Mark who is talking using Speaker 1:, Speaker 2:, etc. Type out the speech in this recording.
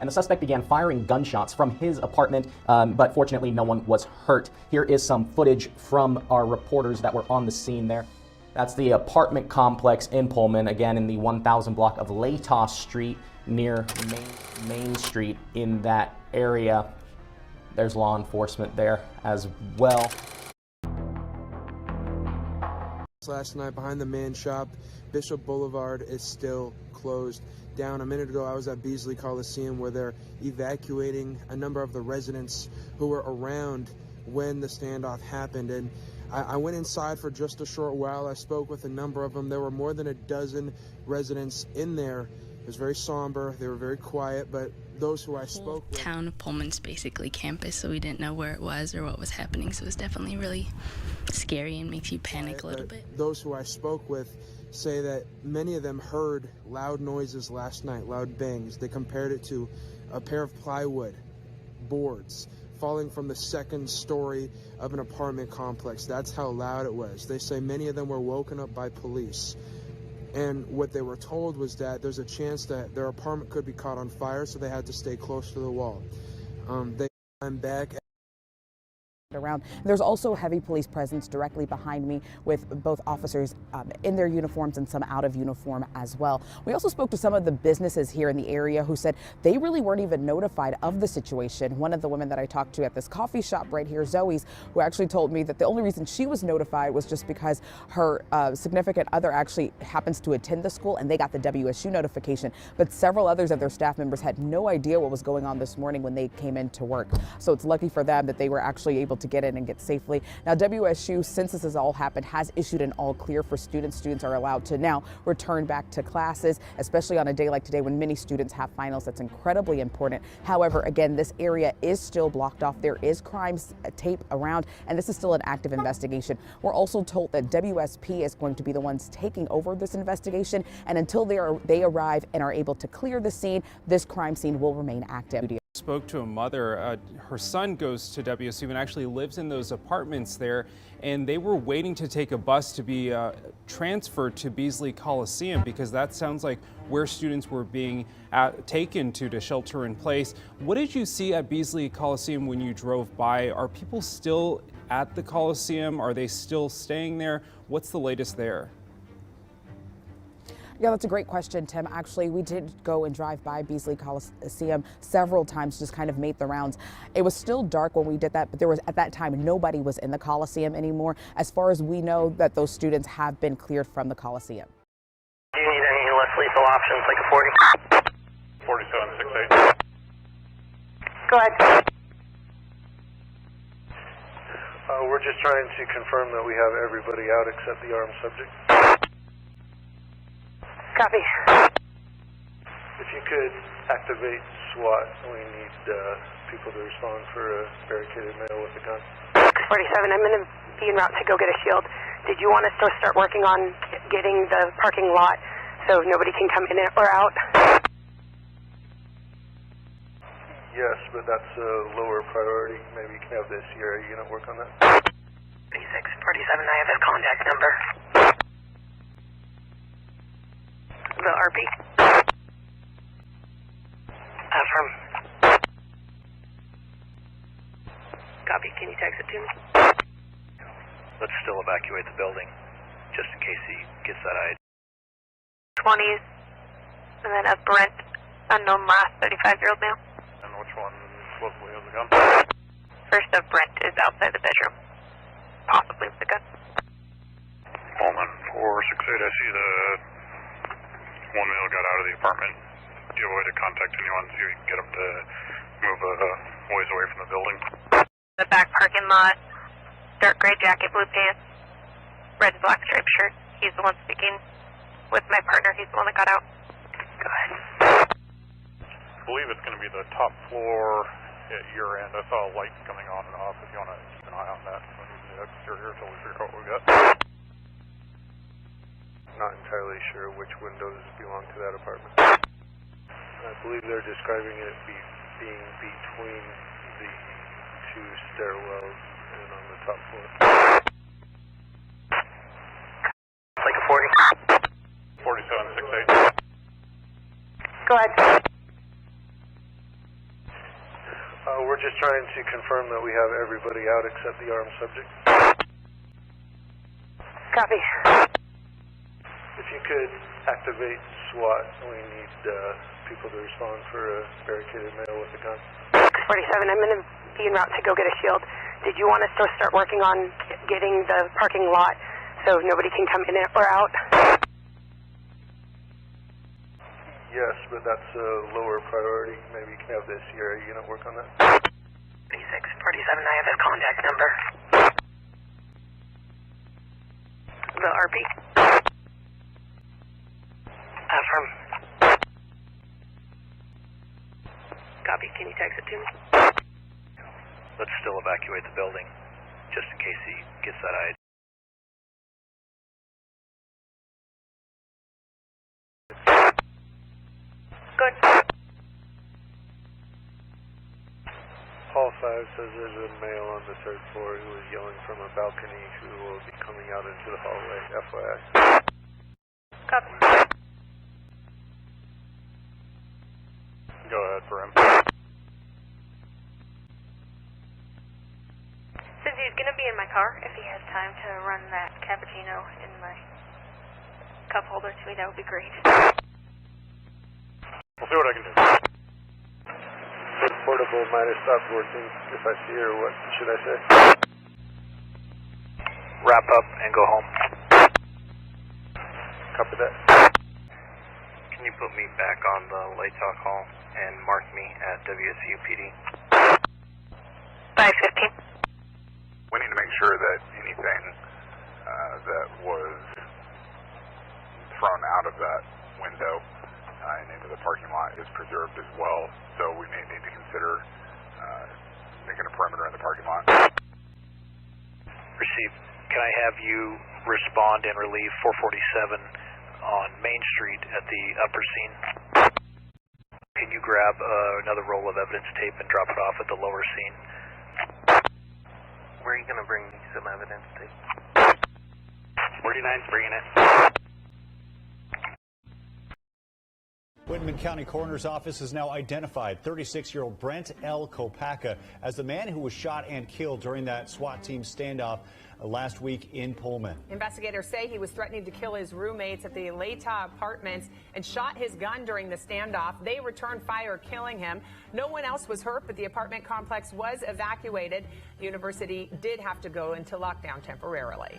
Speaker 1: and the suspect began firing gunshots from his apartment, but fortunately no one was hurt. Here is some footage from our reporters that were on the scene there. That's the apartment complex in Pullman, again in the 1000 block of Latos Street near Main Street in that area. There's law enforcement there as well.
Speaker 2: Last night behind the man shop, Bishop Boulevard is still closed down. A minute ago I was at Beasley Coliseum where they're evacuating a number of the residents who were around when the standoff happened, and I went inside for just a short while. I spoke with a number of them. There were more than a dozen residents in there. It was very somber. They were very quiet, but those who I spoke with...
Speaker 3: The town of Pullman's basically campus, so we didn't know where it was or what was happening, so it was definitely really scary and makes you panic a little bit.
Speaker 2: Those who I spoke with say that many of them heard loud noises last night, loud bangs. They compared it to a pair of plywood boards falling from the second story of an apartment complex. That's how loud it was. They say many of them were woken up by police. And what they were told was that there's a chance that their apartment could be caught on fire, so they had to stay close to the wall. I'm back.
Speaker 4: Around. There's also heavy police presence directly behind me with both officers in their uniforms and some out of uniform as well. We also spoke to some of the businesses here in the area who said they really weren't even notified of the situation. One of the women that I talked to at this coffee shop right here, Zoe's, who actually told me that the only reason she was notified was just because her significant other actually happens to attend the school and they got the WSU notification. But several others of their staff members had no idea what was going on this morning when they came into work. So it's lucky for them that they were actually able to get in and get safely. Now, WSU, since this has all happened, has issued an all clear for students. Students are allowed to now return back to classes, especially on a day like today when many students have finals. That's incredibly important. However, again, this area is still blocked off. There is crime tape around, and this is still an active investigation. We're also told that WSP is going to be the ones taking over this investigation, and until they arrive and are able to clear the scene, this crime scene will remain active.
Speaker 5: Spoke to a mother. Her son goes to WSU and actually lives in those apartments there, and they were waiting to take a bus to be transferred to Beasley Coliseum because that sounds like where students were being taken to shelter in place. What did you see at Beasley Coliseum when you drove by? Are people still at the Coliseum? Are they still staying there? What's the latest there?
Speaker 4: Yeah, that's a great question, Tim. Actually, we did go and drive by Beasley Coliseum several times, just kind of made the rounds. It was still dark when we did that, but there was, at that time, nobody was in the Coliseum anymore. As far as we know, that those students have been cleared from the Coliseum.
Speaker 6: Do you need any less lethal options, like a 40?
Speaker 7: 4768.
Speaker 6: Go ahead.
Speaker 7: We're just trying to confirm that we have everybody out except the armed subject.
Speaker 6: Copy.
Speaker 7: If you could activate SWAT, we need people to respond for a barricaded male with a gun.
Speaker 6: 47, I'm going to be en route to go get a shield. Did you want us to start working on getting the parking lot so nobody can come in or out?
Speaker 7: Yes, but that's a lower priority. Maybe you can have the Sierra unit work on that.
Speaker 6: 36, 47, I have his contact number. The RP. Affirm. Copy. Can you text it to me?
Speaker 8: Let's still evacuate the building, just in case he gets that ID.
Speaker 6: 20s, and then a Brent, unknown last, 35-year-old male.
Speaker 7: And which one supposedly has a gun?
Speaker 6: First of Brent is outside the bedroom, possibly with a gun.
Speaker 7: Pullman 468, I see the one male got out of the apartment. Do you have a way to contact anyone so you can get him to move a ways away from the building?
Speaker 6: The back parking lot, dark gray jacket, blue pants, red and black striped shirt. He's the one speaking with my partner. He's the one that got out. Go ahead.
Speaker 7: I believe it's going to be the top floor at your end. I saw a light coming on and off. If you want to keep an eye on that when we do the exterior until we figure out what we got. Not entirely sure which windows belong to that apartment. I believe they're describing it being between the two stairwells and on the top floor.
Speaker 6: Like a 40.
Speaker 7: 4768.
Speaker 6: Go ahead.
Speaker 7: we're just trying to confirm that we have everybody out except the armed subject.
Speaker 6: Copy.
Speaker 7: If you could activate SWAT, we need people to respond for a barricaded male with a gun.
Speaker 6: 47, I'm going to be en route to go get a shield. Did you want us to start working on getting the parking lot so nobody can come in or out?
Speaker 7: Yes, but that's a lower priority. Maybe you can have this Sierra unit work on that.
Speaker 6: 46, 47, I have his contact number. The RP. Affirm. Copy, can you text it to me?
Speaker 8: Let's still evacuate the building, just in case he gets that ID.
Speaker 6: Good.
Speaker 7: Hall 5 says there's a male on the 3rd floor who is yelling from a balcony who will be coming out into the hallway, FYI.
Speaker 6: Copy.
Speaker 7: Go ahead for him.
Speaker 6: Since he's going to be in my car, if he has time to run that cappuccino in my cup holder to me, that would be great.
Speaker 7: We'll see what I can do. The portable might have stopped working. If I see her, what should I say?
Speaker 8: Wrap up and go home.
Speaker 7: Copy that.
Speaker 8: Can you put me back on the Late Talk Hall and mark me at WSU PD?
Speaker 6: 515.
Speaker 9: We need to make sure that anything that was thrown out of that window and into the parking lot is preserved as well. So we may need to consider making a perimeter in the parking lot.
Speaker 8: Received. Can I have you respond and relieve 447 on Main Street at the upper scene? Can you grab another roll of evidence tape and drop it off at the lower scene? Where are you going to bring some evidence tape? 49's bringing it.
Speaker 10: Whitman County Coroner's Office has now identified 36-year-old Brent Kopacka as the man who was shot and killed during that SWAT team standoff last week in Pullman.
Speaker 11: Investigators say he was threatening to kill his roommates at the Leta Apartments and shot his gun during the standoff. They returned fire, killing him. No one else was hurt, but the apartment complex was evacuated. The university did have to go into lockdown temporarily.